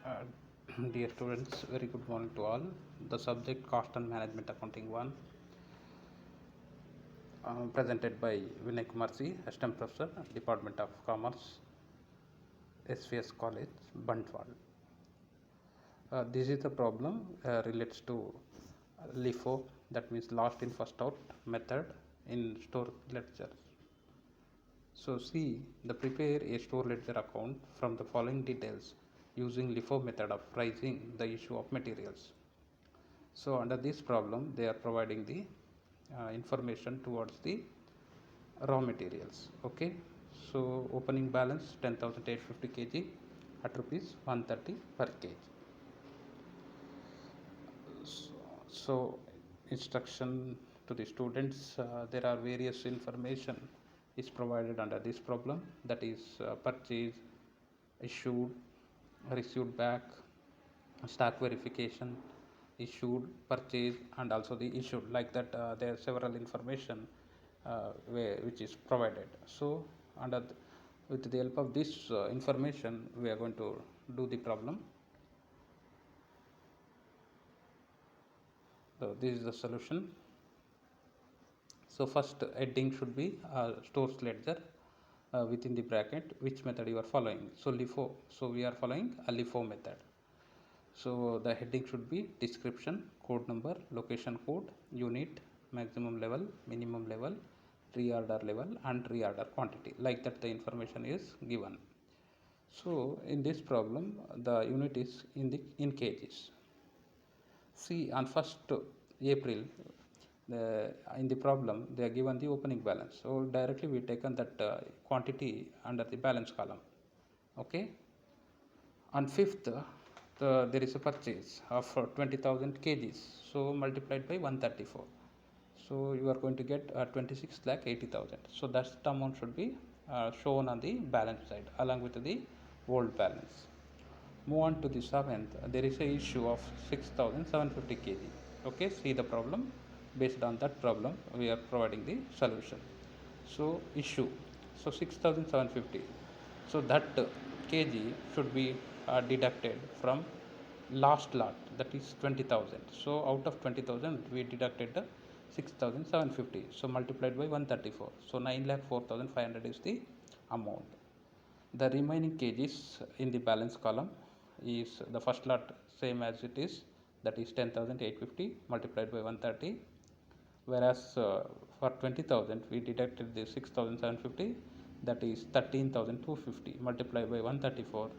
Uh, Dear students, very good morning to all. The subject Cost and Management Accounting 1, presented by Vinay Kumar C, Assistant Professor, Department of Commerce, SVS College, Bantwal. This is the problem relates to LIFO, that means last in first out method in store ledger. So see, the prepare a store ledger account from the following details using LIFO method of pricing the issue of materials. So under this problem they are providing the information towards the raw materials. Okay, so opening balance 10,850 kg at rupees 130 per kg. So instruction to the students, there are various information is provided under this problem, that is purchase, issued, received back, stock verification, issued, purchase, and also the issued, like that. There are several information which is provided. So under with the help of this information we are going to do the problem. So this is the solution. So first heading should be stores ledger, within the bracket which method you are following. So LIFO, so we are following a LIFO method. So the heading should be description, code number, location code, unit, maximum level, minimum level, reorder level, and reorder quantity, like that the information is given. So in this problem the unit is in kgs. See, on 1st April, in the problem they are given the opening balance, so directly we taken that quantity under the balance column. Okay, on 5th there is a purchase of 20,000 kgs, so multiplied by 134, so you are going to get 26 lakh 80,000. So that's the amount should be shown on the balance side along with the old balance. Move on to the 7th, there is a issue of 6,750 kg. Okay, see the problem. Based on that problem we are providing the solution. So issue, so 6,750, so that kg should be deducted from last lot, that is 20,000. So out of 20,000 we deducted 6,750, so multiplied by 134, so 9,04,500 is the amount. The remaining kgs in the balance column is the first lot same as it is, that is 10,850 multiplied by 130, whereas for 20,000 we deducted the 6,750, that is 13,250 multiplied by 134,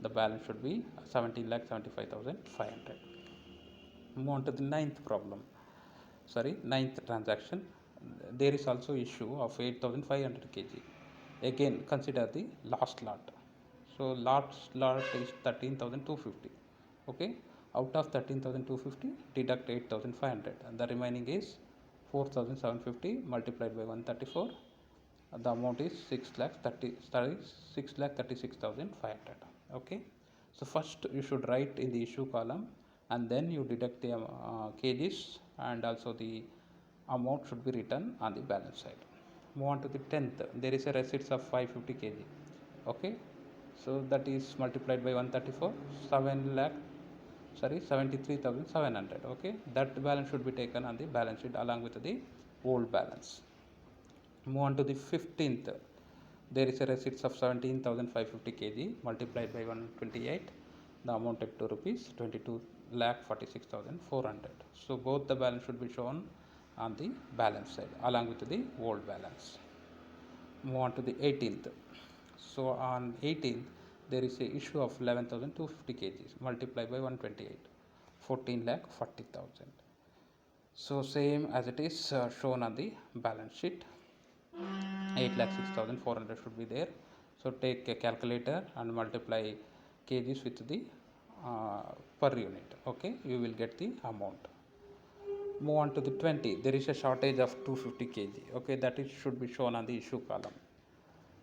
the balance should be 17,75,500. Move on to the ninth transaction. There is also issue of 8,500 kg. Again consider the last lot, so last lot is 13,250. Okay, out of 13,250 deduct 8,500 and the remaining is 4,750 multiplied by 134, the amount is 6,36,500. Okay, so first you should write in the issue column and then you deduct the kgs, and also the amount should be written on the balance side. Move on to the 10th, there is a receipts of 550 kg. Okay, so that is multiplied by 134, 73,700. Okay, that balance should be taken on the balance sheet along with the old balance. Move on to the 15th, there is a receipts of 17,550 kg multiplied by 128, the amount to rupees 22,46,400. So both the balance should be shown on the balance side along with the old balance. Move on to the 18th. So on 18th there is a issue of 11,250 kgs multiplied by 128, 14,40,000. So same as it is shown on the balance sheet, 8,06,400 should be there. So take a calculator and multiply kgs with the per unit. Okay, you will get the amount. Move on to the 20, there is a shortage of 250 kg. Okay, that is should be shown on the issue column.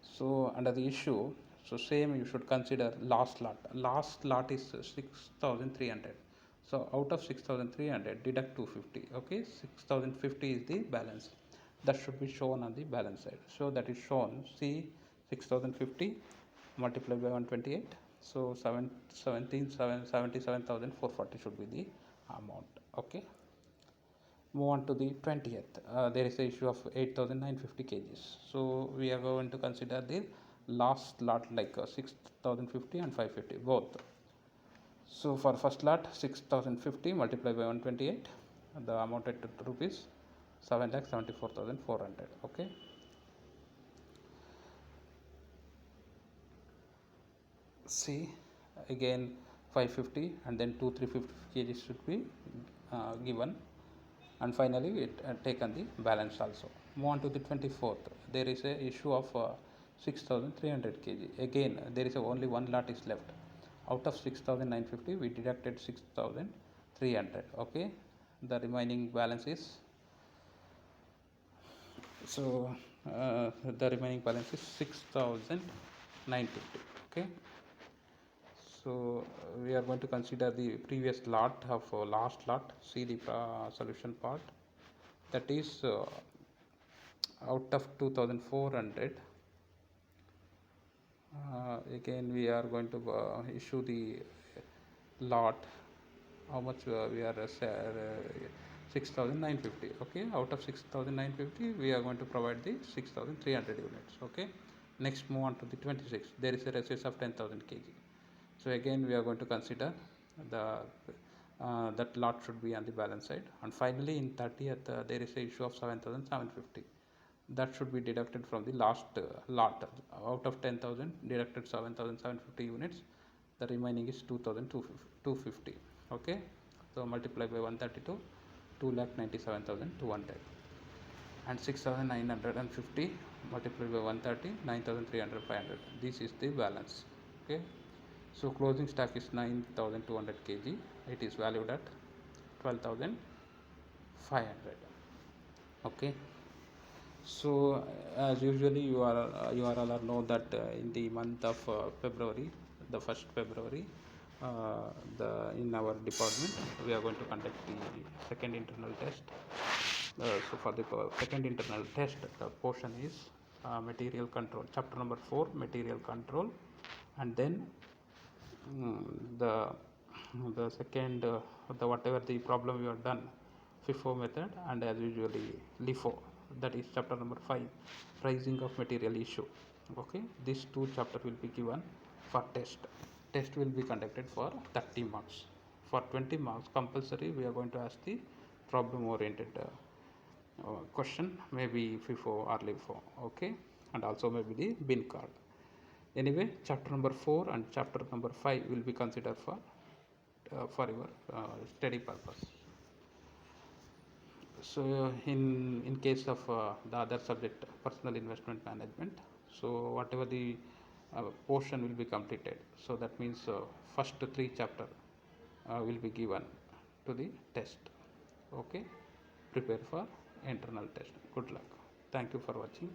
So under the issue, so same you should consider last lot. Last lot is 6,300. So out of 6,300 deduct 250. Okay, 6,050 is the balance that should be shown on the balance side. So that is shown. See, 6,050 multiplied by 128, So 77,440 should be the amount. Okay, move on to the 20th. There is a issue of 8,950 kgs. So we are going to consider the last lot, like 6,050 and 550 both. So for first lot 6,050 multiplied by 128, the amount at rupees 7,74,400. Okay, see again 550 and then 2 350 kgs should be given, and finally it taken the balance also. Move on to the 24th. There is a issue of 6,300 kg. Again there is only one lot is left. Out of 6,950 we deducted 6,300. Okay, the remaining balance is, so the remaining balance is 6,950. Okay, so we are going to consider the previous lot of last lot. See the solution part, that is out of 2,400. Again we are going to issue the lot. How much we are 6,950. Okay, out of 6,950 we are going to provide the 6,300 units. Okay, next move on to the 26. There is a receipt of 10,000 kg. So again we are going to consider the that lot should be on the balance side. And finally in 30th there is a issue of 7,750. That should be deducted from the last lot. Out of 10,000 deducted 7,750 units, the remaining is 2,250. Okay, so multiply by 132, 2,97,200, and 6,950 multiplied by 130, 9,300, 500. This is the balance. Okay, so closing stock is 9,200 kg. It is valued at 12,500. Okay, so as usually you all know that in the month of February, the 1st February, in our department we are going to conduct the second internal test. So for the second internal test, the portion is material control, chapter number 4, material control, and then the second the whatever the problem you have done, FIFO method, and as usually LIFO, that is chapter number 5, pricing of material issue. Okay, these two chapter will be given for test will be conducted for 30 marks. For 20 marks compulsory we are going to ask the problem oriented question, maybe FIFO or LIFO. Okay, and also maybe the bin card. Anyway, chapter number 4 and chapter number 5 will be considered for your study purpose. So in case of the other subject, personal investment management, so whatever the portion will be completed, so that means first 3 chapter will be given to the test. Okay, prepare for internal test. Good luck. Thank you for watching.